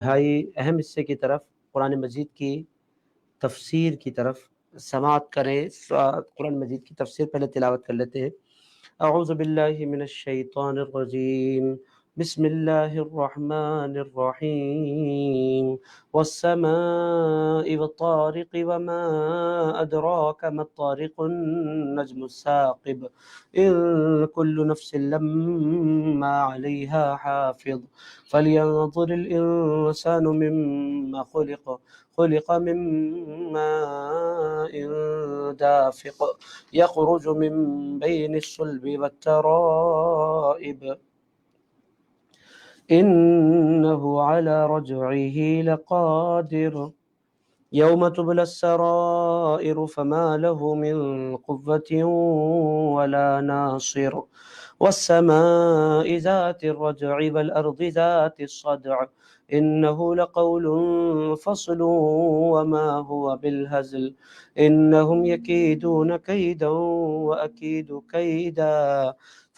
انتہائی اہم حصے کی طرف قرآن مجید کی تفسیر کی طرف سماعت کریں۔ قرآن مجید کی تفسیر پہلے تلاوت کر لیتے ہیں۔ اعوذ باللہ من الشیطان الرجیم، بسم اللہ الرحمن الرحیم، والسماء والطارق وما ادراک ما الطارق النجم الثاقب ان كل نفس لما علیہا حافظ فلينظر الإنسان مما خلق من ماء دافق يخرج من بين الصلب والترائب إنه على رجعه لقادر يوم تبلى السرائر فما له من قوة ولا ناصر والسماء ذات الرجع والأرض ذات الصدع إنه لقول فصل وما هو بالهزل إنهم يكيدون كيدا وأكيد كيدا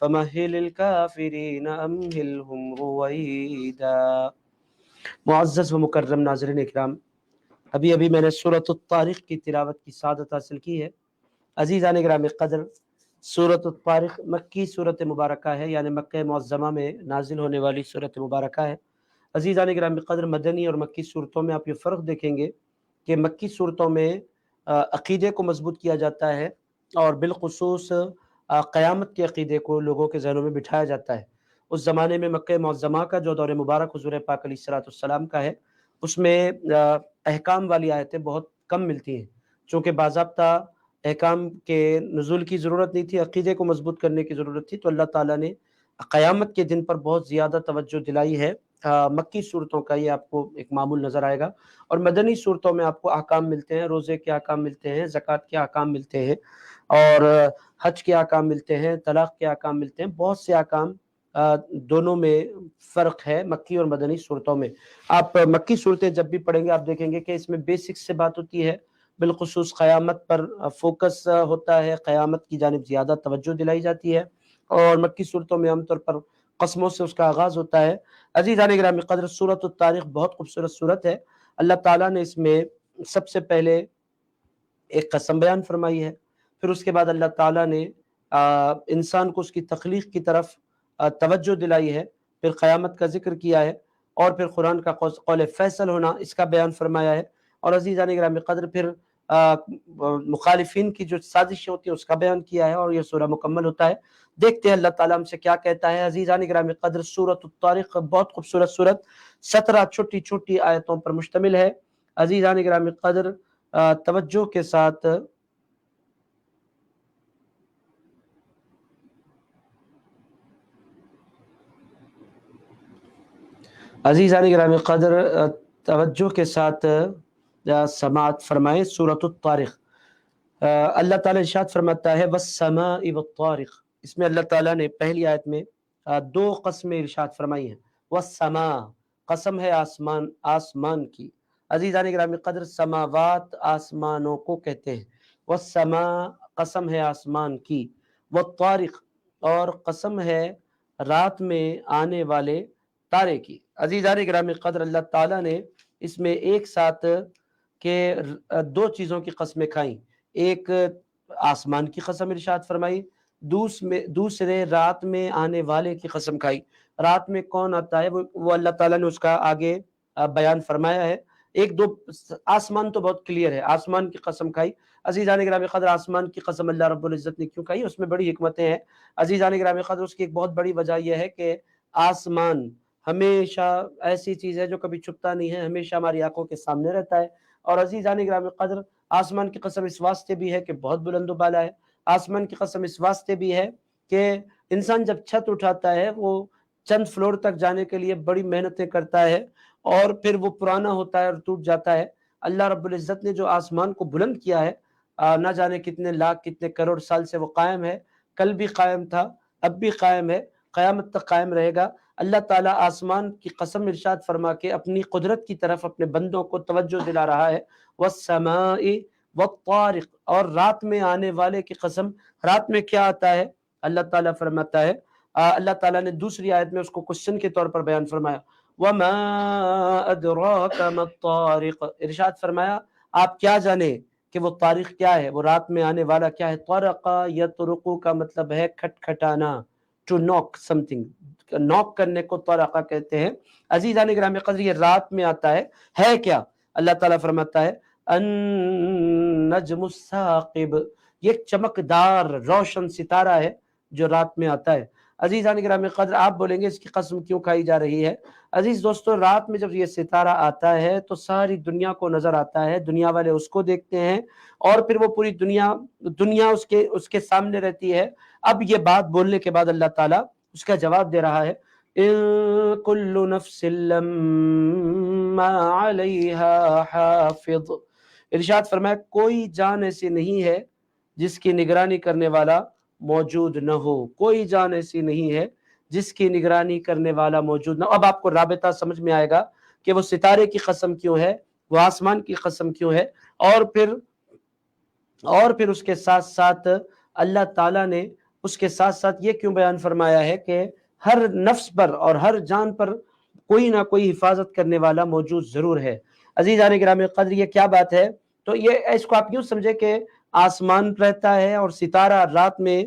فمهل الكافرين أمهلهم رويدا۔ معزز و مکرم ناظرین اکرام، ابھی میں نے سورۃ الطارق کی تلاوت کی سعادت حاصل کی ہے۔ عزیزان گرامی قدر، سورۃ الطارق مکی سورت مبارکہ ہے، یعنی مکہ معظمہ میں نازل ہونے والی سورت مبارکہ ہے۔ عزیزان گرامی قدر، مدنی اور مکی صورتوں میں آپ یہ فرق دیکھیں گے کہ مکی صورتوں میں عقیدے کو مضبوط کیا جاتا ہے اور بالخصوص قیامت کے عقیدے کو لوگوں کے ذہنوں میں بٹھایا جاتا ہے۔ اس زمانے میں مکہ معظمہ کا جو دور مبارک حضور پاک علیہ الصلوۃ والسلام کا ہے، اس میں احکام والی آیتیں بہت کم ملتی ہیں، چونکہ باضابطہ احکام کے نزول کی ضرورت نہیں تھی، عقیدے کو مضبوط کرنے کی ضرورت تھی، تو اللہ تعالیٰ نے قیامت کے دن پر بہت زیادہ توجہ دلائی ہے۔ مکی صورتوں کا یہ آپ کو ایک معمول نظر آئے گا، اور مدنی صورتوں میں آپ کو احکام ملتے ہیں، روزے کے احکام ملتے ہیں، زکوٰۃ کے احکام ملتے ہیں، اور حج کے احکام ملتے ہیں، طلاق کے احکام ملتے ہیں، بہت سے احکام دونوں میں فرق ہے مکی اور مدنی صورتوں میں۔ آپ مکی صورتیں جب بھی پڑھیں گے آپ دیکھیں گے کہ اس میں بیسکس سے بات ہوتی ہے، بالخصوص قیامت پر فوکس ہوتا ہے، قیامت کی جانب زیادہ توجہ دلائی جاتی ہے، اور مکی صورتوں میں عام طور پر قسموں سے اس کا آغاز ہوتا ہے۔ عزیزان گرامی قدر، سورۃ الطارق بہت خوبصورت سورت ہے۔ اللہ تعالیٰ نے اس میں سب سے پہلے ایک قسم بیان فرمائی ہے، پھر اس کے بعد اللہ تعالیٰ نے انسان کو اس کی تخلیق کی طرف توجہ دلائی ہے، پھر قیامت کا ذکر کیا ہے، اور پھر قرآن کا قول فیصل ہونا اس کا بیان فرمایا ہے، اور عزیزان گرامی قدر پھر مخالفین کی جو سازشیں ہوتی ہیں اس کا بیان کیا ہے، اور یہ سورہ مکمل ہوتا ہے۔ دیکھتے ہیں اللہ تعالیٰ ہم سے کیا کہتا ہے۔ عزیزان گرامی قدر، سورۃ الطارق بہت خوبصورت سورت 17 چھوٹی چھوٹی آیتوں پر مشتمل ہے۔ عزیزان گرامی قدر، توجہ کے ساتھ عزیزان گرامی قدر توجہ کے ساتھ سماعت فرمائیں۔ سورۃ الطارق، اللہ تعالیٰ ارشاد فرماتا ہے والسماء والطارق۔ اس میں اللہ تعالیٰ نے پہلی آیت میں دو قسمیں ارشاد فرمائی ہیں۔ والسماء، قسم ہے آسمان کی۔ عزیزان گرامی قدر، سماوات آسمانوں کو کہتے ہیں۔ والسماء، قسم ہے آسمان کی۔ والطارق، اور قسم ہے رات میں آنے والے تارے کی۔ عزیزان گرامی قدر، اللہ تعالیٰ نے اس میں ایک ساتھ کہ دو چیزوں کی قسمیں کھائیں، ایک آسمان کی قسم ارشاد فرمائی، دوسرے رات میں آنے والے کی قسم کھائی۔ رات میں کون آتا ہے وہ اللہ تعالیٰ نے اس کا آگے بیان فرمایا ہے۔ ایک دو آسمان تو بہت کلیئر ہے، آسمان کی قسم کھائی۔ عزیزان گرامی قدر، آسمان کی قسم اللہ رب العزت نے کیوں کھائی؟ اس میں بڑی حکمتیں ہیں۔ عزیزان گرامی قدر، اس کی ایک بہت بڑی وجہ یہ ہے کہ آسمان ہمیشہ ایسی چیز ہے جو کبھی چھپتا نہیں ہے، ہمیشہ ہماری آنکھوں کے سامنے رہتا ہے۔ اور عزیزان گرامی قدر، آسمان کی قسم اس واسطے بھی ہے کہ بہت بلند و بالا ہے۔ آسمان کی قسم اس واسطے بھی ہے کہ انسان جب چھت اٹھاتا ہے وہ چند فلور تک جانے کے لیے بڑی محنتیں کرتا ہے، اور پھر وہ پرانا ہوتا ہے اور ٹوٹ جاتا ہے۔ اللہ رب العزت نے جو آسمان کو بلند کیا ہے، نہ جانے کتنے لاکھ کتنے کروڑ سال سے وہ قائم ہے، کل بھی قائم تھا، اب بھی قائم ہے، قیامت تک قائم رہے گا۔ اللہ تعالیٰ آسمان کی قسم ارشاد فرما کے اپنی قدرت کی طرف اپنے بندوں کو توجہ دلا رہا ہے۔ والسماء والطارق، اور رات میں آنے والے کی قسم۔ رات میں کیا آتا ہے؟ اللہ تعالیٰ فرماتا ہے، اللہ تعالیٰ نے دوسری آیت میں اس کو کوشچن کے طور پر بیان فرمایا، وما ادراک ما الطارق، ارشاد فرمایا آپ کیا جانے کہ وہ طارق کیا ہے، وہ رات میں آنے والا کیا ہے۔ طرق یطرق کا مطلب ہے کھٹکھٹانا، ٹو ناک سم تھنگ، ناک کرنے کو طرقہ کہتے ہیں۔ عزیزان گرامی قدر یہ رات میں آتا ہے کیا؟ اللہ تعالیٰ فرماتا ہے النجم الثاقب، یہ ایک چمکدار روشن ستارہ ہے جو رات میں آتا ہے۔ عزیزان گرامی قدر آپ بولیں گے اس کی قسم کیوں کھائی جا رہی ہے؟ عزیز دوستو رات میں جب یہ ستارہ آتا ہے تو ساری دنیا کو نظر آتا ہے، دنیا والے اس کو دیکھتے ہیں اور پھر وہ پوری دنیا اس کے سامنے رہتی ہے۔ اب یہ بات بولنے کے بعد اللہ تعالیٰ اس کا جواب دے رہا ہے ان کل نفس لما علیہا حافظ، ارشاد فرمایا کوئی جان ایسی نہیں ہے جس کی نگرانی کرنے والا موجود نہ ہو، کوئی جان ایسی نہیں ہے جس کی نگرانی کرنے والا موجود نہ ہو۔ اب آپ کو رابطہ سمجھ میں آئے گا کہ وہ ستارے کی قسم کیوں ہے، وہ آسمان کی قسم کیوں ہے، اور پھر اس کے ساتھ ساتھ اللہ تعالیٰ نے اس کے ساتھ ساتھ یہ کیوں بیان فرمایا ہے کہ ہر نفس پر اور ہر جان پر کوئی نہ کوئی حفاظت کرنے والا موجود ضرور ہے۔ عزیزان گرامی قدر یہ کیا بات ہے؟ تو یہ اس کو آپ یوں سمجھے کہ آسمان رہتا ہے اور ستارہ رات میں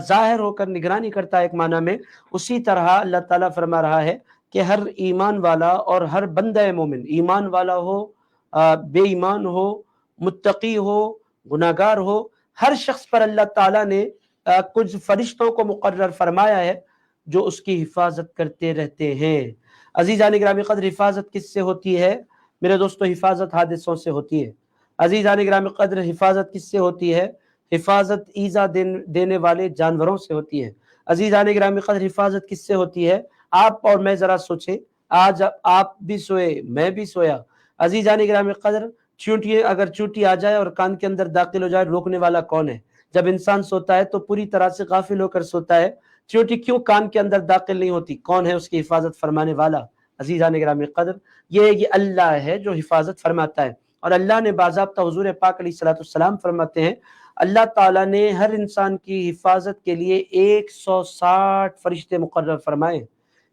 ظاہر ہو کر نگرانی کرتا ہے ایک معنی میں، اسی طرح اللہ تعالیٰ فرما رہا ہے کہ ہر ایمان والا اور ہر بندہ مومن، ایمان والا ہو، بے ایمان ہو، متقی ہو، گناہگار ہو، ہر شخص پر اللہ تعالیٰ نے کچھ فرشتوں کو مقرر فرمایا ہے جو اس کی حفاظت کرتے رہتے ہیں۔ عزیزان گرامی قدر حفاظت کس سے ہوتی ہے میرے دوستو؟ حفاظت حادثوں سے ہوتی ہے۔ عزیزان گرامی قدر حفاظت کس سے ہوتی ہے؟ حفاظت ایذا دینے والے جانوروں سے ہوتی ہے۔ عزیزان گرامی قدر حفاظت کس سے ہوتی ہے؟ آپ اور میں ذرا سوچیں، آج آپ بھی سوئے، میں بھی سویا، عزیزان گرامی قدر اگر چونٹی آ جائے اور کان کے اندر داخل ہو جائے، روکنے والا کون ہے؟ جب انسان سوتا ہے تو پوری طرح سے غافل ہو کر سوتا ہے، چونٹی کیوں کان کے اندر داخل نہیں ہوتی؟ کون ہے اس کی حفاظت فرمانے والا؟ عزیزان گرامی قدر یہ اللہ ہے جو حفاظت فرماتا ہے۔ اور اللہ نے باضابطہ حضور پاک علیہ الصلوۃ والسلام فرماتے ہیں اللہ تعالیٰ نے ہر انسان کی حفاظت کے لیے 160 فرشتے مقرر فرمائے،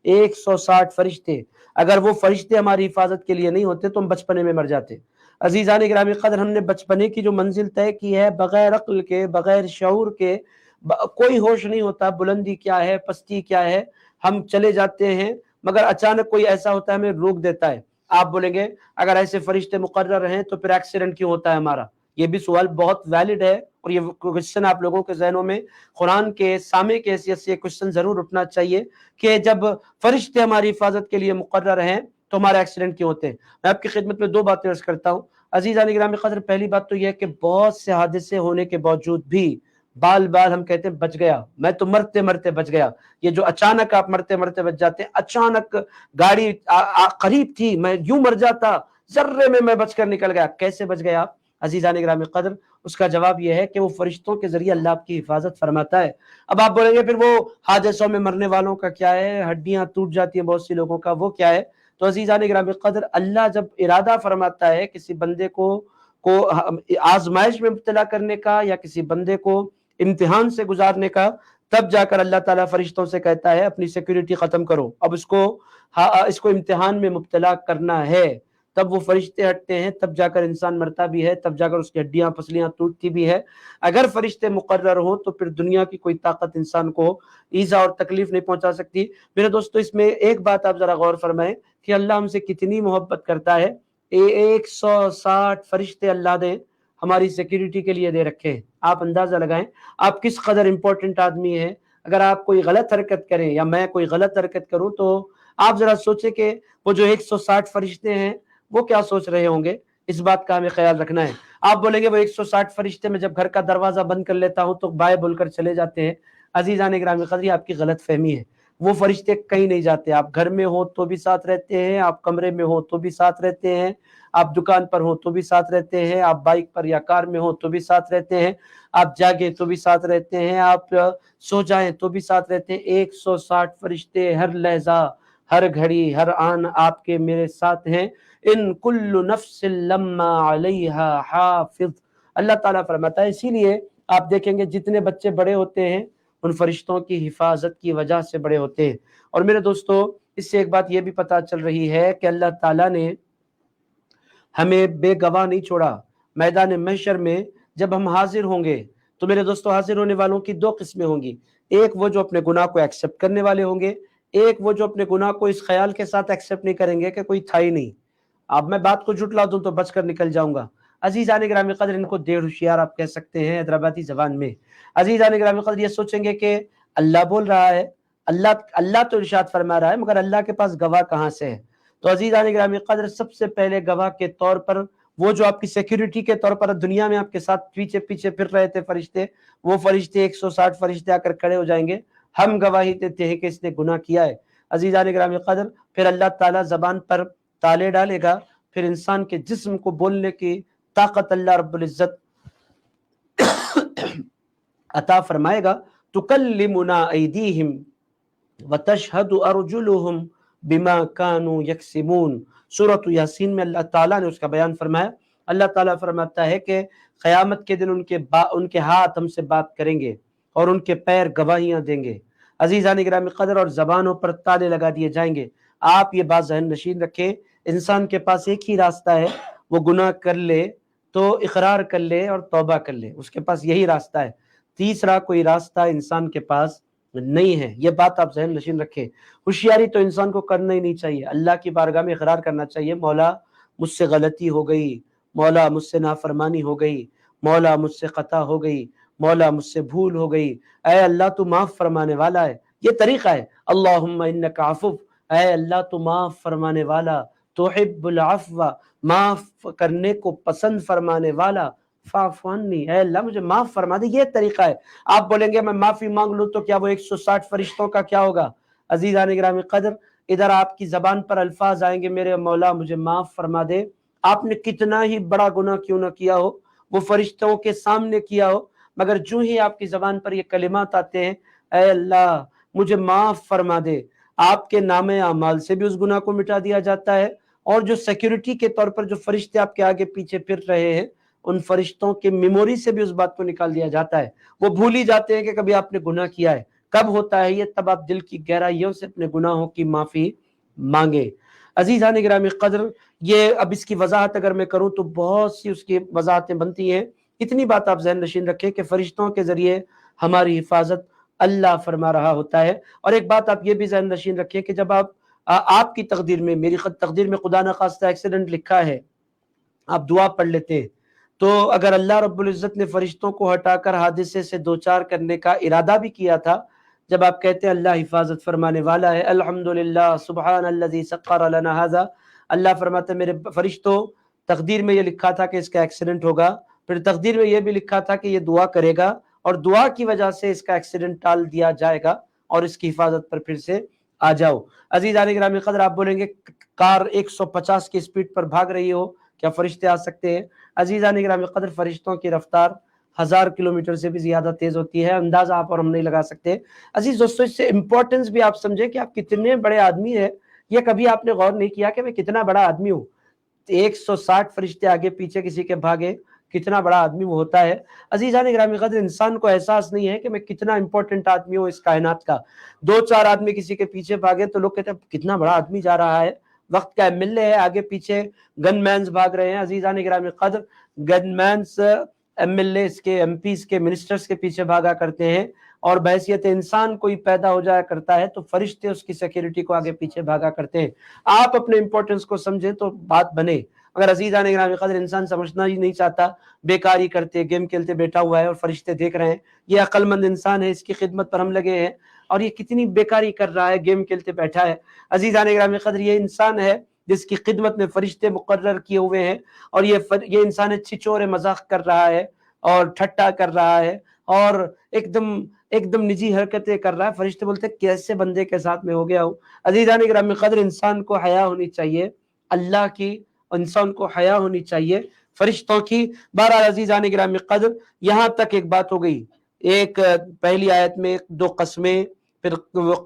160 فرشتے۔ اگر وہ فرشتے ہماری حفاظت کے لیے نہیں ہوتے تو ہم بچپنے میں مر جاتے۔ عزیزان گرامی قدر ہم نے بچپنے کی جو منزل طے کی ہے بغیر عقل کے، بغیر شعور کے، کوئی ہوش نہیں ہوتا بلندی کیا ہے پستی کیا ہے، ہم چلے جاتے ہیں مگر اچانک کوئی ایسا ہوتا ہے ہمیں روک دیتا ہے۔ آپ بولیں گے اگر ایسے فرشتے مقرر ہیں تو پھر ایکسیڈنٹ کیوں ہوتا ہے ہمارا؟ یہ بھی سوال بہت ویلڈ ہے اور یہ کوشچن آپ لوگوں کے ذہنوں میں قرآن کے سامع کی حیثیت سے یہ کوشچن ضرور اٹھنا چاہیے کہ جب فرشتے ہماری حفاظت کے لیے مقرر ہیں تو ہمارے ایکسیڈنٹ کیوں ہوتے ہیں؟ میں آپ کی خدمت میں دو باتیں عرض کرتا ہوں عزیزان گرامی قدر۔ پہلی بات تو یہ ہے کہ بہت سے حادثے ہونے کے باوجود بھی بال ہم کہتے ہیں بچ گیا، میں تو مرتے مرتے بچ گیا۔ یہ جو اچانک آپ مرتے مرتے بچ جاتے ہیں، اچانک گاڑی قریب تھی میں یوں مر جاتا، ذرے میں بچ کر نکل گیا، کیسے بچ گیا آپ؟ عزیزان گرامی قدر اس کا جواب یہ ہے کہ وہ فرشتوں کے ذریعے اللہ آپ کی حفاظت فرماتا ہے۔ اب آپ بولیں گے پھر وہ حادثوں میں مرنے والوں کا کیا ہے، ہڈیاں ٹوٹ جاتی ہیں بہت سی لوگوں کا، وہ کیا ہے؟ تو عزیزان گرامی قدر اللہ جب ارادہ فرماتا ہے کسی بندے کو آزمائش میں مبتلا کرنے کا یا کسی بندے کو امتحان سے گزارنے کا، تب جا کر اللہ تعالیٰ فرشتوں سے کہتا ہے اپنی سیکیورٹی ختم کرو، اب اس کو امتحان میں مبتلا کرنا ہے۔ تب وہ فرشتے ہٹتے ہیں، تب جا کر انسان مرتا بھی ہے، تب جا کر اس کی ہڈیاں پسلیاں ٹوٹتی بھی ہے۔ اگر فرشتے مقرر ہوں تو پھر دنیا کی کوئی طاقت انسان کو ایذا اور تکلیف نہیں پہنچا سکتی۔ میرے دوستو اس میں ایک بات آپ ذرا غور فرمائیں کہ اللہ ہم سے کتنی محبت کرتا ہے۔ 160 فرشتے اللہ نے ہماری سیکیورٹی کے لیے دے رکھے ہیں۔ آپ اندازہ لگائیں آپ کس قدر امپورٹنٹ آدمی ہیں۔ اگر آپ کوئی غلط حرکت کریں یا میں کوئی غلط حرکت کروں تو آپ ذرا سوچیں کہ وہ جو 160 فرشتے ہیں وہ کیا سوچ رہے ہوں گے، اس بات کا ہمیں خیال رکھنا ہے۔ آپ بولیں گے وہ 160 فرشتے میں جب گھر کا دروازہ بند کر لیتا ہوں تو بائے بول کر چلے جاتے ہیں۔ عزیزان گرامی قدر آپ کی غلط فہمی ہے، وہ فرشتے کہیں نہیں جاتے۔ آپ گھر میں ہو تو بھی ساتھ رہتے ہیں، آپ کمرے میں ہو تو بھی ساتھ رہتے ہیں، آپ دکان پر ہو تو بھی ساتھ رہتے ہیں، آپ بائک پر یا کار میں ہو تو بھی ساتھ رہتے ہیں، آپ جاگیں تو بھی ساتھ رہتے ہیں، آپ سو جائیں تو بھی ساتھ رہتے ہیں۔ 160 فرشتے ہر لحظہ، ہر گھڑی، ہر آن آپ کے میرے ساتھ ہیں۔ ان کل نفس لما علیہا حافظ، اللہ تعالیٰ فرماتا ہے۔ اسی لیے آپ دیکھیں گے جتنے بچے بڑے ہوتے ہیں ان فرشتوں کی حفاظت کی وجہ سے بڑے ہوتے ہیں۔ اور میرے دوستو اس سے ایک بات یہ بھی پتہ چل رہی ہے کہ اللہ تعالیٰ نے ہمیں بے گواہ نہیں چھوڑا۔ میدان محشر میں جب ہم حاضر ہوں گے تو میرے دوستو حاضر ہونے والوں کی دو قسمیں ہوں گی، ایک وہ جو اپنے گناہ کو ایکسیپٹ کرنے والے ہوں گے، ایک وہ جو اپنے گناہ کو اس خیال کے ساتھ ایکسیپٹ نہیں کریں گے کہ کوئی تھا ہی نہیں، اب میں بات کو جھٹلا دوں تو بچ کر نکل جاؤں گا۔ عزیزان گرامی قدر، ان کو دیر ہوشیار آپ کہہ سکتے ہیں حیدرآبادی زبان میں۔ عزیزان گرامی قدر، یہ سوچیں گے کہ اللہ بول رہا ہے، اللہ تو ارشاد فرما رہا ہے، مگر اللہ کے پاس گواہ کہاں سے ہے؟ تو عزیزان گرامی قدر، سب سے پہلے گواہ کے طور پر وہ جو آپ کی سیکیورٹی کے طور پر دنیا میں آپ کے ساتھ پیچھے پیچھے پھر رہے تھے فرشتے، وہ فرشتے 160 فرشتے آ کر کھڑے ہو جائیں گے، ہم گواہی دیتے ہیں کہ اس نے گناہ کیا ہے۔ عزیزان گرامی قدر، پھر اللہ تعالیٰ زبان پر تالے ڈالے گا، پھر انسان کے جسم کو بولنے کی طاقت اللہ رب العزت عطا فرمائے گا۔ تکلمنا ایدیہم وتشہد ارجلہم بما کانوا یکسبون، سورۃ یاسین میں اللہ تعالیٰ نے اس کا بیان فرمایا۔ اللہ تعالیٰ فرماتا ہے کہ قیامت کے دن ان کے ہاتھ ہم سے بات کریں گے اور ان کے پیر گواہیاں دیں گے۔ عزیزان گرامی قدر، اور زبانوں پر تالے لگا دیے جائیں گے۔ آپ یہ بات ذہن نشین رکھیں، انسان کے پاس ایک ہی راستہ ہے، وہ گناہ کر لے تو اقرار کر لے اور توبہ کر لے، اس کے پاس یہی راستہ ہے، تیسرا کوئی راستہ انسان کے پاس نہیں ہے۔ یہ بات آپ ذہن نشین رکھیں۔ ہوشیاری تو انسان کو کرنا ہی نہیں چاہیے، اللہ کی بارگاہ میں اقرار کرنا چاہیے، مولا مجھ سے غلطی ہو گئی، مولا مجھ سے نافرمانی ہو گئی، مولا مجھ سے خطا ہو گئی، مولا مجھ سے بھول ہو گئی، اے اللہ تو معاف فرمانے والا ہے۔ یہ طریقہ ہے، اللہم انک عفو، اے اللہ تو معاف فرمانے والا، تحب العفو، معاف کرنے کو پسند فرمانے والا، فاعف عنی، اے اللہ مجھے معاف فرما دے۔ یہ طریقہ ہے۔ آپ بولیں گے میں معافی مانگ لوں تو کیا وہ 160 فرشتوں کا کیا ہوگا؟ عزیزان گرامی قدر، ادھر آپ کی زبان پر الفاظ آئیں گے، میرے مولا مجھے معاف فرما دے، آپ نے کتنا ہی بڑا گناہ کیوں نہ کیا ہو، وہ فرشتوں کے سامنے کیا ہو، مگر جو ہی آپ کی زبان پر یہ کلمات آتے ہیں، اے اللہ مجھے معاف فرما دے، آپ کے نام اعمال سے بھی اس گناہ کو مٹا دیا جاتا ہے، اور جو سیکیورٹی کے طور پر جو فرشتے آپ کے آگے پیچھے پھر رہے ہیں، ان فرشتوں کے میموری سے بھی اس بات کو نکال دیا جاتا ہے۔ وہ بھول ہی جاتے ہیں کہ کبھی آپ نے گناہ کیا ہے۔ کب ہوتا ہے یہ؟ تب آپ دل کی گہرائیوں سے اپنے گناہوں کی معافی مانگے۔ عزیزان گرامی قدر، یہ اب اس کی وضاحت اگر میں کروں تو بہت سی اس کی وضاحتیں بنتی ہیں۔ اتنی بات آپ ذہن نشین رکھیں کہ فرشتوں کے ذریعے ہماری حفاظت اللہ فرما رہا ہوتا ہے۔ اور ایک بات آپ یہ بھی ذہن نشین رکھیں کہ جب آپ کی تقدیر میں، میری تقدیر میں خدا نخواستہ ایکسیڈنٹ لکھا ہے، آپ دعا پڑھ لیتے ہیں، تو اگر اللہ رب العزت نے فرشتوں کو ہٹا کر حادثے سے دوچار کرنے کا ارادہ بھی کیا تھا، جب آپ کہتے ہیں اللہ حفاظت فرمانے والا ہے، الحمدللہ سبحان الذی سخر لنا ھذا، اللہ فرماتے ہیں میرے فرشتوں، تقدیر میں یہ لکھا تھا کہ اس کا ایکسیڈنٹ ہوگا، پھر تقدیر میں یہ بھی لکھا تھا کہ یہ دعا کرے گا، اور دعا کی وجہ سے اس کا ایکسیڈنٹ ٹال دیا جائے گا، اور اس کی حفاظت پر پھر سے آ جاؤ۔ عزیزان گرامی قدر، آپ بولیں گے کار 150 کی سپیڈ پر بھاگ رہی ہو، کیا فرشتے آ سکتے ہیں؟ عزیزان گرامی قدر، فرشتوں کی رفتار 1000 کلومیٹر سے بھی زیادہ تیز ہوتی ہے، اندازہ آپ اور ہم نہیں لگا سکتے۔ عزیز دوستو، اس سے امپورٹنس بھی آپ سمجھیں کہ آپ کتنے بڑے آدمی ہیں۔ یہ کبھی آپ نے غور نہیں کیا کہ میں کتنا بڑا آدمی ہوں؟ 160 فرشتے آگے پیچھے کسی کے بھاگے، کتنا بڑا آدمی وہ ہوتا ہے۔ عزیزان گرامی قدر، انسان کو احساس نہیں ہے کہ میں کتنا امپورٹنٹ آدمی ہوں اس کائنات کا۔ 2-4 آدمی کسی کے پیچھے بھاگے تو لوگ کہتے ہیں کتنا بڑا آدمی جا رہا ہے، وقت کا ایم ایل اے ہے، آگے پیچھے گن مینز بھاگ رہے ہیں۔ عزیزان گرامی قدر، گن مینز ایم ایل اے کے، ایم پیز کے، منسٹرز کے پیچھے بھاگا کرتے ہیں، اور بحیثیت انسان کوئی پیدا ہو جایا کرتا ہے تو فرشتے اس کی سیکیورٹی کو آگے پیچھے بھاگا کرتے ہیں۔ آپ اپنے امپورٹنس کو سمجھیں تو بات بنے۔ اگر عزیزان گرامی قدر انسان سمجھنا ہی نہیں چاہتا، بیکاری کرتے، گیم کھیلتے بیٹھا ہوا ہے اور فرشتے دیکھ رہے ہیں، یہ عقل مند انسان ہے، اس کی خدمت پر ہم لگے ہیں، اور یہ کتنی بیکاری کر رہا ہے، گیم کھیلتے بیٹھا ہے۔ عزیزان گرامی قدر، یہ انسان ہے جس کی خدمت میں فرشتے مقرر کیے ہوئے ہیں، اور یہ انسان چھچورے مذاق کر رہا ہے اور ٹھٹا کر رہا ہے اور ایک دم نجی حرکتیں کر رہا ہے، فرشتے بولتے ہیں کیسے بندے کے ساتھ میں ہو گیا ہوں۔ عزیزان گرامی قدر، انسان کو حیا ہونی چاہیے اللہ کی، انسان کو حیا ہونی چاہیے فرشتوں کی۔ بہرحال عزیزان گرامی قدر، یہاں تک ایک بات ہو گئی، ایک پہلی آیت میں 2 قسمیں، پھر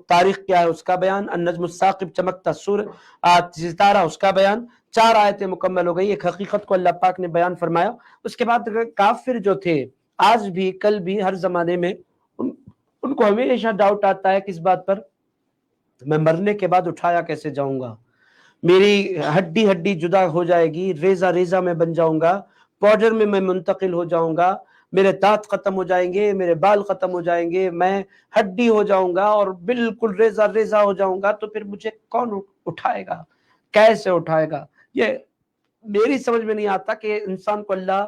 تاریخ کیا ہے اس کا بیان، النجم الثاقب چمکتا ستارہ اس کا بیان، 4 آیتیں مکمل ہو گئی، ایک حقیقت کو اللہ پاک نے بیان فرمایا۔ اس کے بعد کافر جو تھے، آج بھی کل بھی ہر زمانے میں ان کو ہمیشہ ڈاؤٹ آتا ہے کس بات پر؟ میں مرنے کے بعد اٹھایا کیسے جاؤں گا؟ میری ہڈی ہڈی جدا ہو جائے گی، ریزہ ریزہ میں بن جاؤں گا، پاؤڈر میں منتقل ہو جاؤں گا، میرے دانت ختم ہو جائیں گے، میرے بال ختم ہو جائیں گے، میں ہڈی ہو جاؤں گا اور بالکل ریزہ ریزہ ہو جاؤں گا، تو پھر مجھے کون اٹھائے گا؟ کیسے اٹھائے گا؟ یہ میری سمجھ میں نہیں آتا کہ انسان کو اللہ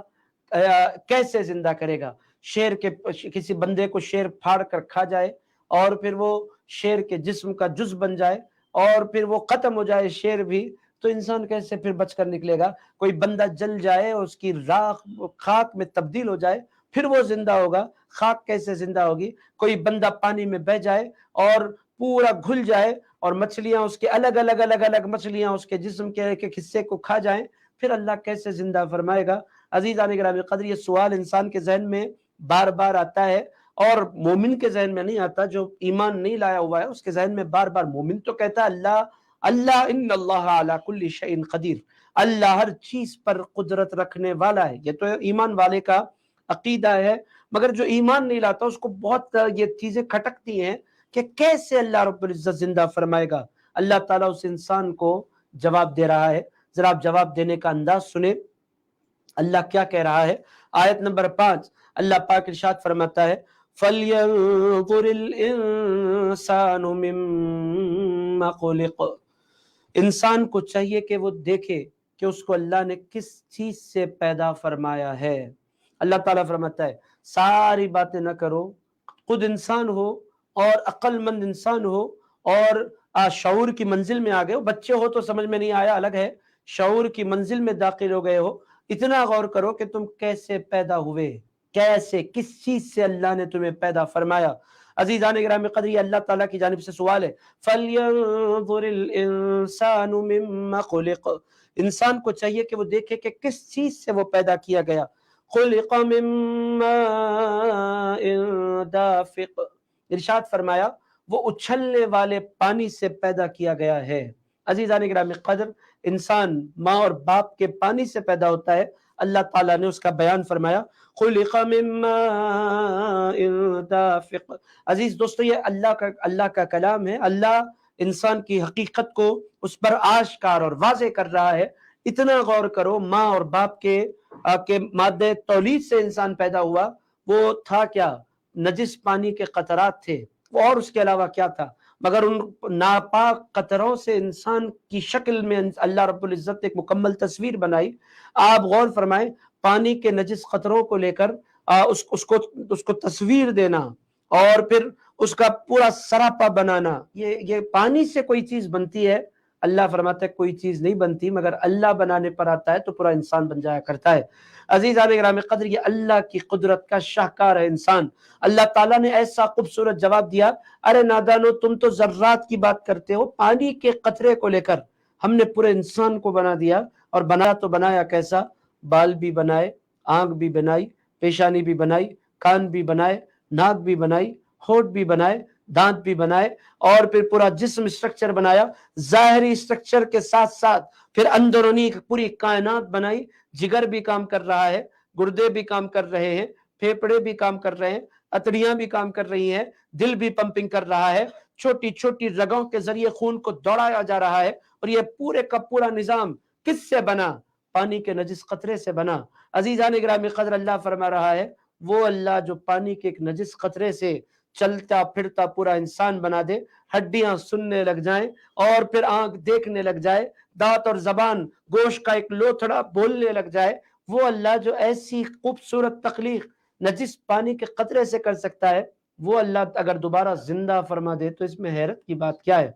کیسے زندہ کرے گا؟ شیر کے کسی بندے کو شیر پھاڑ کر کھا جائے اور پھر وہ شیر کے جسم کا جز بن جائے اور پھر وہ ختم ہو جائے شیر بھی، تو انسان کیسے پھر بچ کر نکلے گا؟ کوئی بندہ جل جائے اور اس کی راکھ خاک میں تبدیل ہو جائے پھر وہ زندہ ہوگا، خاک کیسے زندہ ہوگی؟ کوئی بندہ پانی میں بہہ جائے اور پورا گھل جائے اور مچھلیاں اس کے الگ الگ الگ الگ مچھلیاں اس کے جسم کے ایک ایک حصے کو کھا جائیں، پھر اللہ کیسے زندہ فرمائے گا؟ عزیزان گرامی قدر، یہ سوال انسان کے ذہن میں بار بار آتا ہے، اور مومن کے ذہن میں نہیں آتا، جو ایمان نہیں لایا ہوا ہے اس کے ذہن میں بار بار مومن تو کہتا ہے اللہ اللہ ان اللہ علی کل شیء قدیر، اللہ ہر چیز پر قدرت رکھنے والا ہے، یہ تو ایمان والے کا عقیدہ ہے، مگر جو ایمان نہیں لاتا اس کو بہت یہ چیزیں کھٹکتی ہیں کہ کیسے اللہ رب العزت زندہ فرمائے گا؟ اللہ تعالیٰ اس انسان کو جواب دے رہا ہے، ذرا آپ جواب دینے کا انداز سنیں، اللہ کیا کہہ رہا ہے؟ آیت نمبر 5 اللہ پاک ارشاد فرماتا ہے فَلْيَنظُرِ الْإِنسَانُ مِمَّا خُلِقَ، انسان کو چاہیے کہ وہ دیکھے کہ اس کو اللہ نے کس چیز سے پیدا فرمایا ہے۔ اللہ تعالیٰ فرماتا ہے ساری باتیں نہ کرو، خود انسان ہو اور عقل مند انسان ہو اور شعور کی منزل میں آ گئے ہو، بچے ہو تو سمجھ میں نہیں آیا الگ ہے، شعور کی منزل میں داخل ہو گئے ہو، اتنا غور کرو کہ تم کیسے پیدا ہوئے، کیسے کس چیز سے اللہ نے تمہیں پیدا فرمایا۔ عزیزان گرامی قدر، اللہ تعالیٰ کی جانب سے سوال ہے فَلْيَنظُرِ الْإِنسَانُ مِمَّا خُلِقَ، انسان کو چاہیے کہ وہ دیکھے کہ کس چیز سے وہ پیدا کیا گیا۔ خُلِقَ مِن مَاءٍ دَافِقٍ، ارشاد فرمایا وہ اچھلنے والے پانی سے پیدا کیا گیا ہے۔ عزیزان گرامی قدر، انسان ماں اور باپ کے پانی سے پیدا ہوتا ہے، اللہ تعالیٰ نے اس کا بیان فرمایا خلق من ماء دافق۔ عزیز دوستو، یہ اللہ کا کلام ہے، اللہ انسان کی حقیقت کو اس پر آشکار اور واضح کر رہا ہے۔ اتنا غور کرو، ماں اور باپ کے مادہ تولید سے انسان پیدا ہوا، وہ تھا کیا؟ نجس پانی کے قطرات تھے، اور اس کے علاوہ کیا تھا؟ مگر ان ناپاک قطروں سے انسان کی شکل میں اللہ رب العزت نے ایک مکمل تصویر بنائی۔ آپ غور فرمائیں، پانی کے نجس قطروں کو لے کر اس کو تصویر دینا اور پھر اس کا پورا سراپا بنانا، یہ پانی سے کوئی چیز بنتی ہے؟ اللہ فرماتا ہے کوئی چیز نہیں بنتی، مگر اللہ بنانے پر آتا ہے تو پورا انسان بن جایا کرتا ہے۔ عزیزان گرامی قدر، یہ اللہ کی قدرت کا شاہکار ہے انسان۔ اللہ تعالیٰ نے ایسا خوبصورت جواب دیا، ارے نادانو، تم تو ذرات کی بات کرتے ہو، پانی کے قطرے کو لے کر ہم نے پورے انسان کو بنا دیا، اور بنایا تو بنایا کیسا؟ بال بھی بنائے، آنکھ بھی بنائی، پیشانی بھی بنائی، کان بھی بنائے، ناک بھی بنائی، ہونٹ بھی بنائے، دانت بھی بنائے، اور پھر پورا جسم اسٹرکچر بنایا، ظاہری اسٹرکچر کے ساتھ ساتھ پھر اندرونی پوری کائنات بنائی، جگر بھی کام کر رہا ہے، گردے بھی کام کر رہے ہیں، پھیپڑے بھی کام کر رہے ہیں، اتڑیاں بھی کام کر رہی ہیں، دل بھی پمپنگ کر رہا ہے، چھوٹی چھوٹی رگوں کے ذریعے خون کو دوڑایا جا رہا ہے، اور یہ پورے کا پورا نظام کس سے بنا؟ پانی کے نجس قطرے سے بنا۔ عزیزان گرامی قدر، اللہ فرما رہا ہے وہ اللہ جو پانی کے ایک نجس قطرے سے چلتا پھرتا پورا انسان بنا دے، ہڈیاں سننے لگ جائیں اور پھر آنکھ دیکھنے لگ جائے، دانت اور زبان گوشت کا ایک لوتھڑا بولنے لگ جائے، وہ اللہ جو ایسی خوبصورت تخلیق نجس پانی کے قطرے سے کر سکتا ہے، وہ اللہ اگر دوبارہ زندہ فرما دے تو اس میں حیرت کی بات کیا ہے؟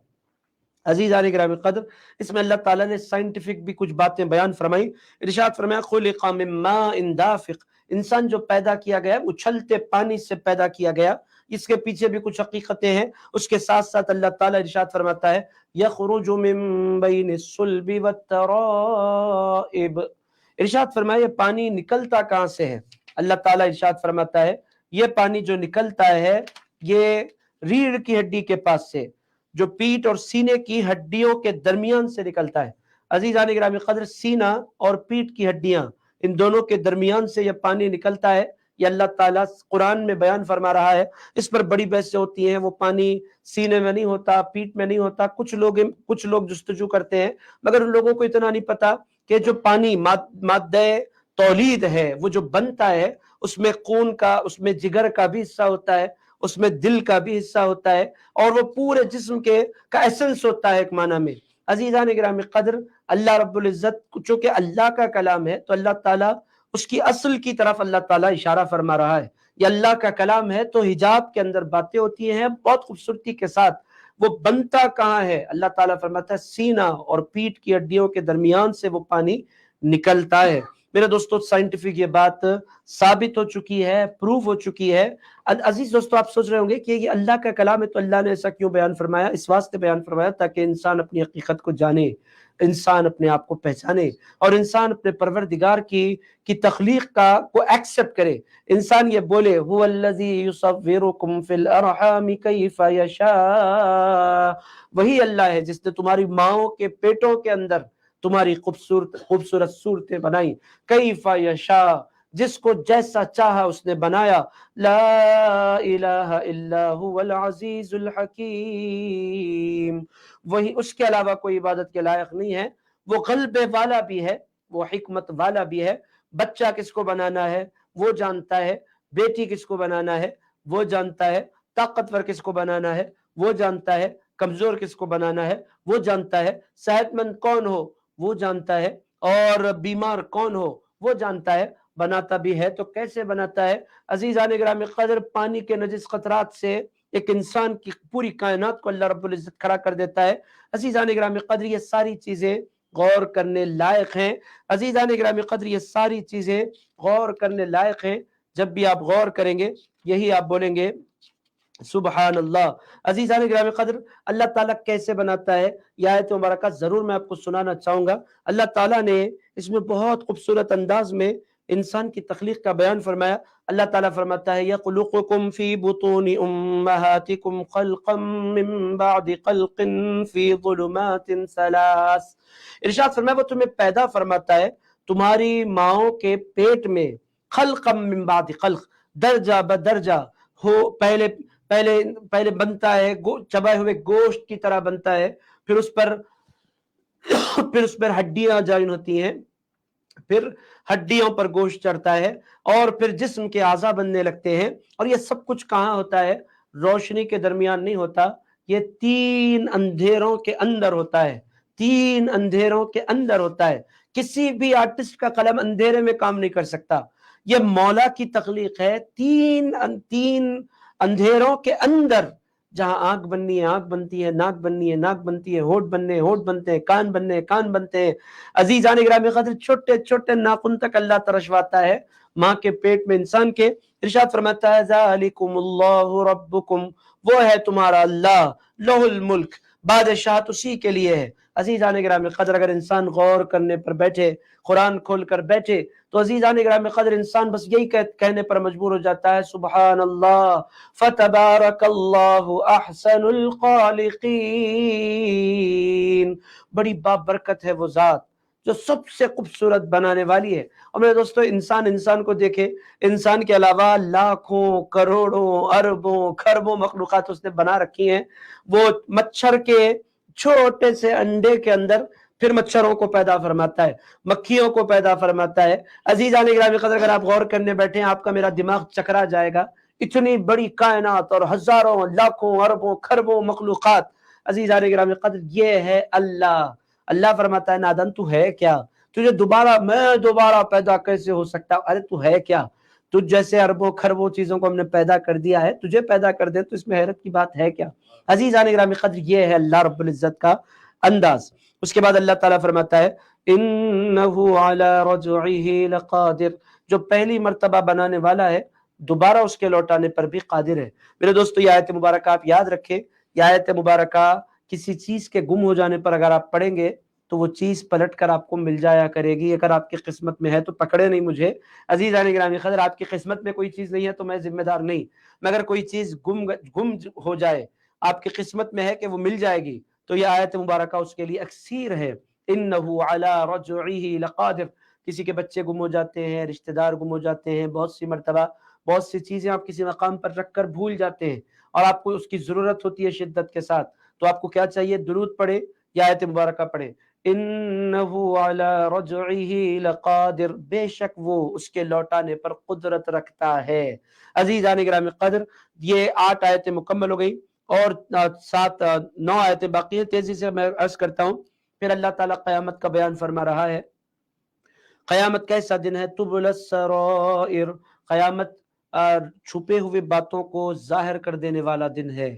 عزیزان گرامی قدر، اس میں اللہ تعالیٰ نے سائنٹیفک بھی کچھ باتیں بیان فرمائی۔ ارشاد فرمایا خلق من ماء دافق، انسان جو پیدا کیا گیا اچھلتے پانی سے پیدا کیا گیا، اس کے پیچھے بھی کچھ حقیقتیں ہیں۔ اس کے ساتھ ساتھ اللہ تعالیٰ ارشاد فرماتا ہے یخرج من بین الصلب والترائب، ارشاد فرمایا یہ پانی نکلتا کہاں سے ہے؟ اللہ تعالیٰ ارشاد فرماتا ہے یہ پانی جو نکلتا ہے یہ ریڑھ کی ہڈی کے پاس سے، جو پیٹ اور سینے کی ہڈیوں کے درمیان سے نکلتا ہے۔ عزیزان گرامی قدر، سینہ اور پیٹ کی ہڈیاں، ان دونوں کے درمیان سے یہ پانی نکلتا ہے، یہ اللہ تعالیٰ قرآن میں بیان فرما رہا ہے۔ اس پر بڑی بحثیں ہوتی ہیں، وہ پانی سینے میں نہیں ہوتا، پیٹ میں نہیں ہوتا، کچھ لوگ جستجو کرتے ہیں، مگر ان لوگوں کو اتنا نہیں پتا کہ جو پانی مادہ تولید ہے، وہ جو بنتا ہے، اس میں خون کا، اس میں جگر کا بھی حصہ ہوتا ہے، اس میں دل کا بھی حصہ ہوتا ہے، اور وہ پورے جسم کا ایسنس ہوتا ہے ایک معنی میں۔ عزیزان گرامی قدر، اللہ رب العزت چونکہ اللہ کا کلام ہے تو اللہ تعالیٰ اس کی اصل کی طرف اللہ تعالیٰ اشارہ فرما رہا ہے۔ یہ اللہ کا کلام ہے تو حجاب کے اندر باتیں ہوتی ہیں بہت خوبصورتی کے ساتھ۔ وہ بنتا کہاں ہے؟ اللہ تعالیٰ فرماتا ہے سینہ اور پیٹ کی ہڈیوں کے درمیان سے وہ پانی نکلتا ہے۔ میرے دوستو، سائنٹیفک یہ بات ثابت ہو چکی ہے، پروف ہو چکی ہے۔ عزیز دوستو، آپ سوچ رہے ہوں گے کہ یہ اللہ کا کلام ہے تو اللہ نے ایسا کیوں بیان فرمایا؟ اس واسطے بیان فرمایا تاکہ انسان اپنی حقیقت کو جانے، انسان اپنے آپ کو پہچانے، اور انسان اپنے پروردگار کی تخلیق کو ایکسپٹ کرے۔ انسان یہ بولے هو الذی یصورکم فی الارحام کیف یشاء، وہی اللہ ہے جس نے تمہاری ماؤں کے پیٹوں کے اندر تمہاری خوبصورت صورتیں بنائی، کیف یشاء، جس کو جیسا چاہا اس نے بنایا۔ لا الہ الا هو العزیز الحکیم، وہی، اس کے علاوہ کوئی عبادت کے لائق نہیں ہے۔ وہ غلبے والا بھی ہے، وہ حکمت والا بھی ہے۔ بچہ کس کو بنانا ہے وہ جانتا ہے، بیٹی کس کو بنانا ہے وہ جانتا ہے، طاقتور کس کو بنانا ہے وہ جانتا ہے، کمزور کس کو بنانا ہے وہ جانتا ہے، صحت مند کون ہو وہ جانتا ہے، اور بیمار کون ہو وہ جانتا ہے۔ بناتا بھی ہے تو کیسے بناتا ہے؟ عزیزان گرامی قدر، پانی کے نجس قطرات سے ایک انسان کی پوری کائنات کو اللہ رب العزت کھڑا کر دیتا ہے۔ عزیزان گرامی قدر، یہ ساری چیزیں غور کرنے لائق ہیں۔ عزیزان گرامی قدر، یہ ساری چیزیں غور کرنے لائق ہیں۔ جب بھی آپ غور کریں گے یہی آپ بولیں گے سبحان اللہ۔ عزیزان گرامی قدر، اللہ تعالیٰ کیسے بناتا ہے یہ آیت مبارکہ ضرور میں آپ کو سنانا چاہوں گا۔ اللہ تعالیٰ نے اس میں بہت خوبصورت انداز میں انسان کی تخلیق کا بیان فرمایا۔ اللہ تعالیٰ فرماتا ہے یخلقکم فی بطون امہاتکم خلقا من بعد خلق فی ظلمات ثلاث، ارشاد فرمایا وہ تمہیں پیدا فرماتا ہے تمہاری ماؤں کے پیٹ میں، خلقا من بعد خلق، درجہ بدرجہ ہو، پہلے بنتا ہے چبائے ہوئے گوشت کی طرح بنتا ہے، پھر اس پر ہڈیاں جائن ہوتی ہیں، پھر ہڈیوں پر گوشت چڑھتا ہے، اور پھر جسم کے اعضاء بننے لگتے ہیں۔ اور یہ سب کچھ کہاں ہوتا ہے؟ روشنی کے درمیان نہیں ہوتا، یہ 3 اندھیروں کے اندر ہوتا ہے، 3 اندھیروں کے اندر ہوتا ہے۔ کسی بھی آرٹسٹ کا قلم اندھیرے میں کام نہیں کر سکتا، یہ مولا کی تخلیق ہے۔ 3 اندھیروں کے اندر، جہاں آنکھ بننی ہے آنکھ بنتی ہے، ناک بننی ہے ناک بنتی ہے، ہونٹ بننے ہیں ہونٹ بنتے ہیں، کان بننے ہیں کان بنتے ہیں۔ عزیزان گرامی قدر، چھوٹے چھوٹے ناخن تک اللہ ترشواتا ہے ماں کے پیٹ میں انسان کے۔ ارشاد فرماتا ہے ذالکم اللہ ربکم، وہ ہے تمہارا اللہ، لہ الملک، بادشاہت اسی کے لیے ہے۔ عزیزان گرامی قدر، اگر انسان غور کرنے پر بیٹھے، قرآن کھول کر بیٹھے، تو عزیزان گرامی قدر انسان بس یہی کہنے پر مجبور ہو جاتا ہے سبحان اللہ، فتبارک اللہ احسن الخالقین، بڑی بابرکت ہے وہ ذات جو سب سے خوبصورت بنانے والی ہے۔ اور میرے دوستو، انسان کو دیکھے، انسان کے علاوہ لاکھوں کروڑوں اربوں خربوں مخلوقات اس نے بنا رکھی ہیں۔ وہ مچھر کے چھوٹے سے انڈے کے اندر پھر مچھروں کو پیدا فرماتا ہے، مکھیوں کو پیدا فرماتا ہے۔ عزیزان گرامی قدر، اگر آپ غور کرنے بیٹھے ہیں آپ کا میرا دماغ چکرا جائے گا، اتنی بڑی کائنات اور ہزاروں لاکھوں اربوں خربوں مخلوقات۔ عزیزان گرامی قدر، یہ ہے اللہ۔ اللہ فرماتا ہے نادن تو ہے کیا؟ میں دوبارہ پیدا کیسے ہو سکتا؟ ارے تو ہے کیا؟ تجھ جیسے اربوں خربوں چیزوں کو ہم نے پیدا کر دیا ہے، تجھے پیدا کر دے تو اس میں حیرت کی بات ہے کیا؟ عزیزان گرامی قدر، یہ ہے اللہ رب العزت کا انداز۔ اس کے بعد اللہ تعالیٰ فرماتا ہے انہ علی رجعہ لقادر، جو پہلی مرتبہ بنانے والا ہے دوبارہ اس کے لوٹانے پر بھی قادر ہے۔ میرے دوستو، یہ آیت مبارکہ آپ یاد رکھیں، یہ آیت مبارکہ کسی چیز کے گم ہو جانے پر اگر آپ پڑھیں گے تو وہ چیز پلٹ کر آپ کو مل جایا کرے گی۔ اگر آپ کی قسمت میں ہے تو پکڑے نہیں مجھے۔ عزیزان گرامی قدر، آپ کی قسمت میں کوئی چیز نہیں ہے تو میں ذمہ دار نہیں، مگر کوئی چیز گم ہو جائے، آپ کی قسمت میں ہے کہ وہ مل جائے گی، تو یہ آیت مبارکہ اس کے لیے اکسیر ہے انہو علی رجعہ لقادر. کسی کے بچے گم ہو جاتے ہیں، رشتہ دار گم ہو جاتے ہیں، بہت سی مرتبہ بہت سی چیزیں آپ کسی مقام پر رکھ کر بھول جاتے ہیں اور آپ کو اس کی ضرورت ہوتی ہے شدت کے ساتھ، تو آپ کو کیا چاہیے؟ درود پڑھے یا آیت مبارکہ پڑھے. انہو علی رجعہ لقادر، بے شک وہ اس کے لوٹانے پر قدرت رکھتا ہے. عزیزان گرامی قدر، یہ 8 آیتیں مکمل ہو گئی اور 9 آیتیں باقی ہیں. تیزی سے میں عرض کرتا ہوں. پھر اللہ تعالیٰ قیامت کا بیان فرما رہا ہے. قیامت کیسا دن ہے؟ تبل السرائر، قیامت چھپے ہوئے باتوں کو ظاہر کر دینے والا دن ہے.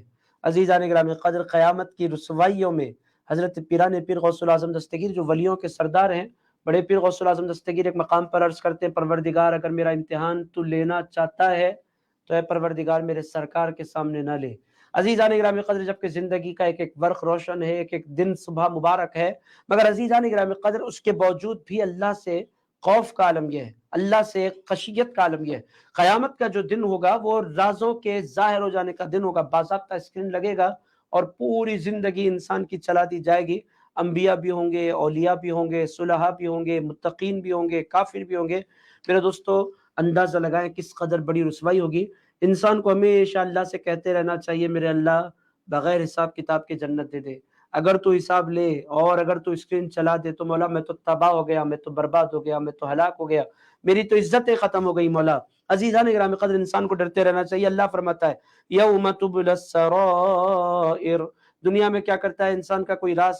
عزیزان گرامی قدر، قیامت کی رسوائیوں میں حضرت پیران پیر غوث الاعظم دستگیر جو ولیوں کے سردار ہیں، بڑے پیر غوث الاعظم دستگیر ایک مقام پر عرض کرتے ہیں، پروردگار اگر میرا امتحان تو لینا چاہتا ہے تو اے پروردگار میرے سرکار کے سامنے نہ لے. عزیزان گرامی قدر، جبکہ زندگی کا ایک ایک برق روشن ہے، ایک ایک دن صبح مبارک ہے، مگر عزیزان گرامی قدر اس کے باوجود بھی اللہ سے خوف کا عالم یہ ہے، اللہ سے خشیت کا عالم یہ ہے. قیامت کا جو دن ہوگا وہ رازوں کے ظاہر ہو جانے کا دن ہوگا. باضابطہ اسکرین لگے گا اور پوری زندگی انسان کی چلا دی جائے گی. انبیاء بھی ہوں گے، اولیاء بھی ہوں گے، صلحاء بھی ہوں گے، متقین بھی ہوں گے، کافر بھی ہوں گے. میرے دوستو اندازہ لگائیں کس قدر بڑی رسوائی ہوگی. انسان کو ہمیشہ اللہ سے کہتے رہنا چاہیے، میرے اللہ بغیر حساب کتاب کے جنت دے دے. اگر تو حساب لے اور اگر تو اسکرین چلا دے تو مولا میں تو تباہ ہو گیا، میں تو برباد ہو گیا، میں تو ہلاک ہو گیا، میری تو عزتیں ختم ہو گئی مولا. عزیزان گرامی قدر، انسان کو ڈرتے رہنا چاہیے. اللہ فرماتا ہے یوم تبلی السرائر، دنیا میں کیا کرتا ہے انسان کا کوئی راز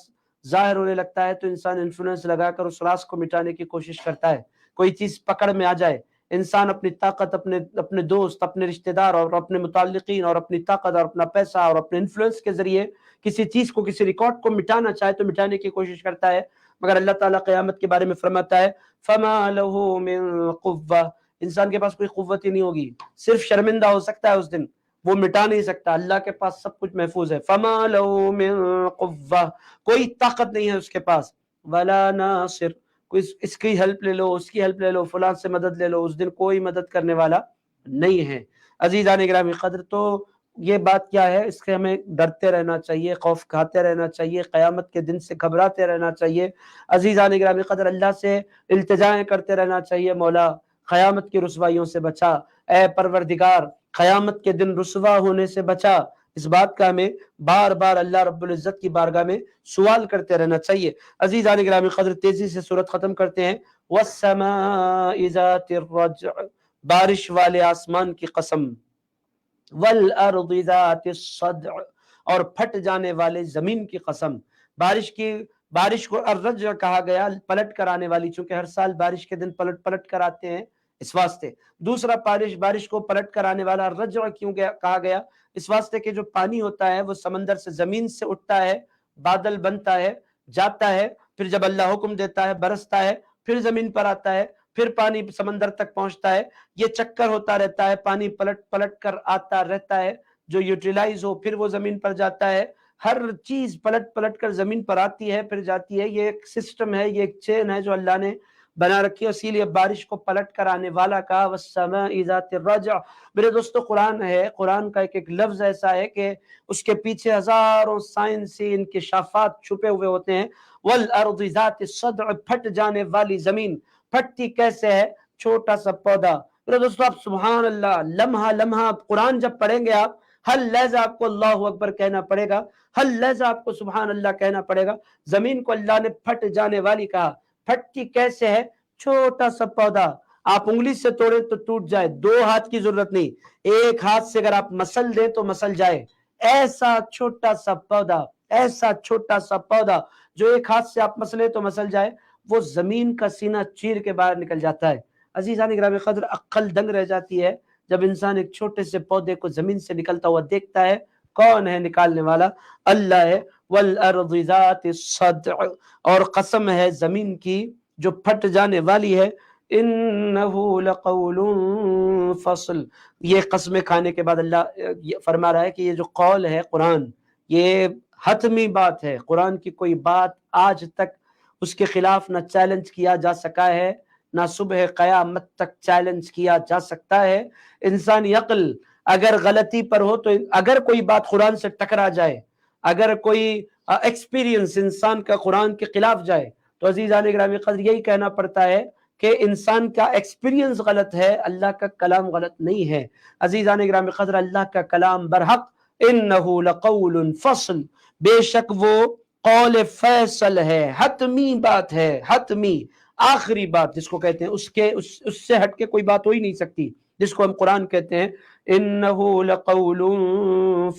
ظاہر ہونے لگتا ہے تو انسان انفلوئنس لگا کر اس راز کو مٹانے کی کوشش کرتا ہے. کوئی چیز پکڑ میں آ جائے، انسان اپنی طاقت، اپنے دوست، اپنے رشتہ دار اور اپنے متعلقین اور اپنی طاقت اور اپنا پیسہ اور اپنے انفلوئنس کے ذریعے کسی چیز کو، کسی ریکارڈ کو مٹانا چاہے تو مٹانے کی کوشش کرتا ہے. مگر اللہ تعالیٰ قیامت کے بارے میں فرماتا ہے فَمَا لَهُ مِن قُوَّةٍ، انسان کے پاس کوئی قوت ہی نہیں ہوگی، صرف شرمندہ ہو سکتا ہے اس دن، وہ مٹا نہیں سکتا. اللہ کے پاس سب کچھ محفوظ ہے. فَمَا لَهُ مِن قُوَّةٍ، کوئی طاقت نہیں ہے اس کے پاس. وَلَا نَاصِرٍ، کوئی اس کی ہیلپ لے لو، اس کی ہیلپ لے لو، فلاں سے مدد لے لو، اس دن کوئی مدد کرنے والا نہیں ہے. عزیزان گرامی قدر، تو یہ بات کیا ہے؟ اس سے ہمیں ڈرتے رہنا چاہیے، خوف کھاتے رہنا چاہیے، قیامت کے دن سے گھبراتے رہنا چاہیے. عزیزان گرامی قدر، اللہ سے التجائیں کرتے رہنا چاہیے، مولا قیامت کی رسوائیوں سے بچا، اے پروردگار قیامت کے دن رسوا ہونے سے بچا. اس بات کا ہمیں بار بار اللہ رب العزت کی بارگاہ میں سوال کرتے رہنا چاہیے. عزیزان گرامی قدر، تیزی سے سورت ختم کرتے ہیں. وَالسَّمَاءِ ذَاتِ الرَّجْعِ، بارش والے آسمان کی قسم. وَالْأَرْضِ ذَاتِ الصَّدْعِ، اور پھٹ جانے والے زمین کی قسم. بارش کو الرجع کہا گیا، پلٹ کر آنے والی، چونکہ ہر سال بارش کے دن پلٹ کر آتے ہیں اس واسطے. دوسرا بارش کو پلٹ کر آنے والا الرجع کیوں کہا گیا؟ اس واسطے کہ جو پانی ہوتا ہے وہ سمندر سے، زمین سے اٹھتا ہے، بادل بنتا ہے، جاتا ہے، پھر جب اللہ حکم دیتا ہے برستا ہے، پھر زمین پر آتا ہے، پھر پانی سمندر تک پہنچتا ہے. یہ چکر ہوتا رہتا ہے، پانی پلٹ کر آتا رہتا ہے، جو یوٹیلائز ہو پھر وہ زمین پر جاتا ہے. ہر چیز پلٹ کر زمین پر آتی ہے پھر جاتی ہے. یہ ایک سسٹم ہے، یہ ایک چین ہے جو اللہ نے بنا رکھی ہے. اسی لیے بارش کو پلٹ کر آنے والا کہا وَالسَّمَاءِ ذَاتِ الرَّجْعِ. میرے دوستو قرآن ہے، قرآن کا ایک ایک لفظ ایسا ہے کہ اس کے پیچھے ہزاروں سائنسی انکشافات چھپے ہوئے ہوتے ہیں. وَالْأَرْضِ ذَاتِ الصَّدْعِ، پھٹ جانے والی زمین. پھٹتی کیسے ہے؟ چھوٹا سا پودا. میرے دوستو آپ سبحان اللہ، لمحہ لمحہ قرآن جب پڑھیں گے آپ، ہر لہجہ آپ کو اللہ اکبر کہنا پڑے گا، ہر لہجہ آپ کو سبحان اللہ کہنا پڑے گا. زمین کو اللہ نے پھٹ جانے والی کہا. پھٹتی کیسے ہے؟ چھوٹا سا پودا، آپ انگلی سے توڑے تو ٹوٹ جائے، 2 ہاتھ کی ضرورت نہیں، ایک ہاتھ سے اگر آپ مسل دیں تو مسل جائے. ایسا چھوٹا سا پودا، ایسا چھوٹا سا پودا جو ایک ہاتھ سے آپ مسلے تو مسل جائے، وہ زمین کا سینہ چیر کے باہر نکل جاتا ہے. عزیزان گرامی قدر، عقل دنگ رہ جاتی ہے جب انسان ایک چھوٹے سے پودے کو زمین سے نکلتا ہوا دیکھتا ہے. کون ہے نکالنے والا؟ اللہ ہے. وَالْأَرْضِ ذَاتِ الصَّدْعِ، اور قسم ہے زمین کی جو پھٹ جانے والی ہے. إِنَّهُ لَقَوْلٌ فَصْلٌ، یہ قسمیں کھانے کے بعد اللہ فرما رہا ہے کہ یہ جو قول ہے قرآن، یہ حتمی بات ہے. قرآن کی کوئی بات آج تک اس کے خلاف نہ چیلنج کیا جا سکا ہے، نہ صبح قیامت تک چیلنج کیا جا سکتا ہے. انسانی عقل اگر غلطی پر ہو تو، اگر کوئی بات قرآن سے ٹکرا جائے، اگر کوئی ایکسپیرینس انسان کا قرآن کے خلاف جائے تو عزیزان گرامی قدر یہی کہنا پڑتا ہے کہ انسان کا ایکسپیرینس غلط ہے، اللہ کا کلام غلط نہیں ہے۔ عزیزان گرامی قدر اللہ کا کلام برحق، انہ لقول فصل، بے شک وہ قول فیصل ہے، حتمی بات ہے، حتمی آخری بات جس کو کہتے ہیں، اس سے ہٹ کے کوئی بات ہو ہی نہیں سکتی، جس کو ہم قرآن کہتے ہیں انہ لقول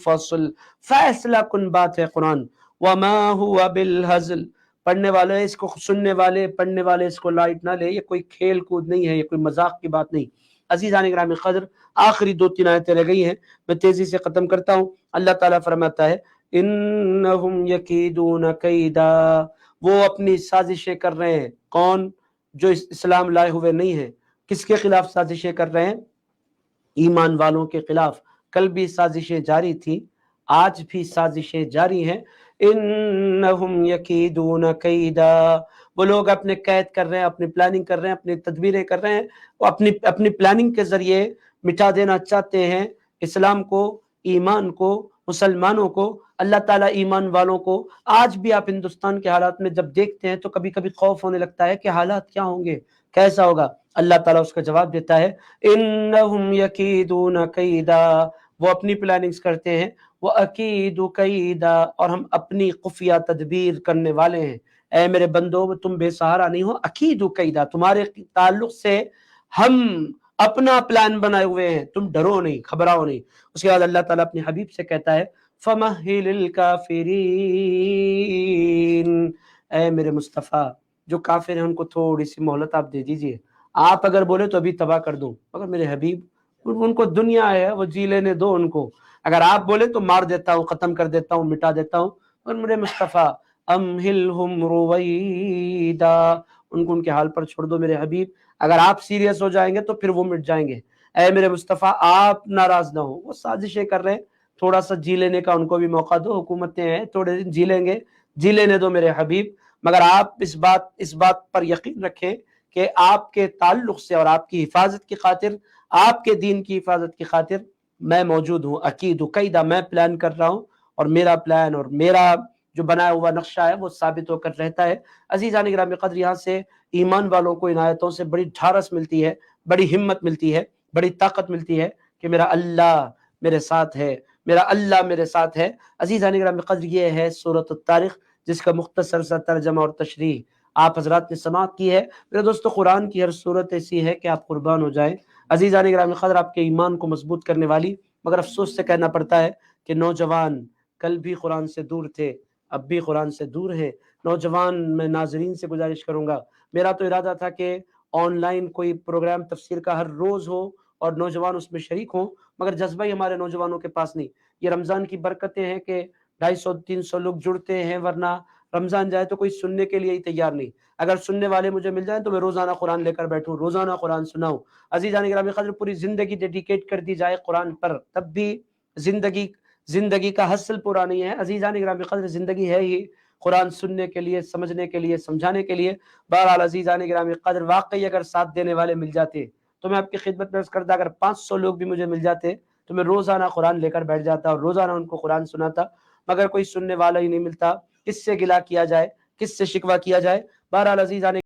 فصل، فیصلہ کن بات ہے قرآن۔ وما ہوا بالہزل، پڑھنے والے اس کو، سننے والے پڑھنے والے اس کو لائٹ نہ لے، یہ کوئی کھیل کود نہیں ہے، یہ کوئی مذاق کی بات نہیں۔ عزیزان گرامی قدر آخری 2-3 آیتیں رہ گئی ہیں، میں تیزی سے ختم کرتا ہوں۔ اللہ تعالیٰ فرماتا ہے انہم یکیدون کیدا، وہ اپنی سازشیں کر رہے ہیں۔ کون؟ جو اسلام لائے ہوئے نہیں ہیں۔ کس کے خلاف سازشیں کر رہے ہیں؟ ایمان والوں کے خلاف۔ کل بھی سازشیں جاری تھی، آج بھی سازشیں جاری ہیں۔ انہم یکیدون کیدا، وہ لوگ اپنے قید کر رہے ہیں، اپنی پلاننگ کر رہے ہیں، اپنی تدبیریں کر رہے ہیں، وہ اپنی پلاننگ کے ذریعے مٹا دینا چاہتے ہیں اسلام کو، ایمان کو، مسلمانوں کو، اللہ تعالیٰ ایمان والوں کو۔ آج بھی آپ ہندوستان کے حالات میں جب دیکھتے ہیں تو کبھی کبھی خوف ہونے لگتا ہے کہ حالات کیا ہوں گے، کیسا ہوگا۔ اللہ تعالیٰ اس کا جواب دیتا ہے انہم یکیدون کیدا، وہ اپنی پلاننگز کرتے ہیں، وَأَكِيدُ كَيْدًا، اور ہم اپنی خفیہ تدبیر کرنے والے ہیں۔ اے میرے بندو تم بے سہارا نہیں ہو، اکید کیدا، تمہارے تعلق سے ہم اپنا پلان بنائے ہوئے ہیں، تم ڈرو نہیں، گھبراؤ نہیں۔ اس کے بعد اللہ تعالیٰ اپنے حبیب سے کہتا ہے فَمَهِّلِ الْكَافِرِينَ، اے میرے مصطفیٰ جو کافر ہیں ان کو تھوڑی سی مہلت آپ دے دیجئے، آپ اگر بولے تو ابھی تباہ کر دوں، مگر میرے حبیب ان کو دنیا ہے، وہ جی لینے دو ان کو، اگر آپ بولے تو مار دیتا ہوں، ختم کر دیتا ہوں، مٹا دیتا ہوں۔ اور میرے مصطفیٰ امہلہم رویدا، ان کو ان کے حال پر چھوڑ دو میرے حبیب، اگر آپ سیریس ہو جائیں گے تو پھر وہ مٹ جائیں گے۔ اے میرے مصطفیٰ آپ ناراض نہ ہو، وہ سازشیں کر رہے ہیں، تھوڑا سا جی لینے کا ان کو بھی موقع دو، حکومتیں ہیں تھوڑے دن جی لیں گے، جی لینے دو میرے حبیب، مگر آپ اس بات پر یقین رکھیں کہ آپ کے تعلق سے اور آپ کی حفاظت کی خاطر، آپ کے دین کی حفاظت کی خاطر میں موجود ہوں۔ اکید قیدا، میں پلان کر رہا ہوں، اور میرا پلان اور میرا جو بنایا ہوا نقشہ ہے وہ ثابت ہو کر رہتا ہے۔ عزیزان گرامی قدر یہاں سے ایمان والوں کو ان آیتوں سے بڑی ڈھارس ملتی ہے، بڑی ہمت ملتی ہے، بڑی طاقت ملتی ہے کہ میرا اللہ میرے ساتھ ہے، میرا اللہ میرے ساتھ ہے۔ عزیزان گرامی قدر یہ ہے سورۃ الطارق، جس کا مختصر سا ترجمہ اور تشریح آپ حضرات نے سماعت کی ہے۔ میرے دوستو قرآن کی ہر صورت ایسی ہے کہ آپ قربان ہو جائیں۔ عزیزان گرامی قدر آپ کے ایمان کو مضبوط کرنے والی، مگر افسوس سے کہنا پڑتا ہے کہ نوجوان کل بھی قرآن سے دور تھے، اب بھی قرآن سے دور ہے۔ نوجوان میں ناظرین سے گزارش کروں گا، میرا تو ارادہ تھا کہ آن لائن کوئی پروگرام تفسیر کا ہر روز ہو اور نوجوان اس میں شریک ہوں، مگر جذبہ ہی ہمارے نوجوانوں کے پاس نہیں۔ یہ رمضان کی برکتیں ہیں کہ 250-300 لوگ جڑتے ہیں، ورنہ رمضان جائے تو کوئی سننے کے لیے ہی تیار نہیں۔ اگر سننے والے مجھے مل جائیں تو میں روزانہ قرآن لے کر بیٹھوں، روزانہ قرآن سناؤں۔ عزیزان گرامی قدر پوری زندگی ڈیڈیکیٹ کر دی جائے قرآن پر، تب بھی زندگی کا حاصل پورا نہیں ہے۔ عزیزان گرامی قدر زندگی ہے ہی قرآن سننے کے لیے، سمجھنے کے لیے، سمجھانے کے لیے۔ بہرحال عزیزان گرامی قدر واقعی اگر ساتھ دینے والے مل جاتے تو میں آپ کی خدمت میں عرض کرتا، اگر 500 لوگ بھی مجھے مل جاتے تو میں روزانہ قرآن لے کر بیٹھ جاتا اور روزانہ ان کو قرآن سناتا، مگر کوئی سننے والا ہی نہیں ملتا۔ کس سے گلہ کیا جائے، کس سے شکوہ کیا جائے؟ بہرحال عزیزان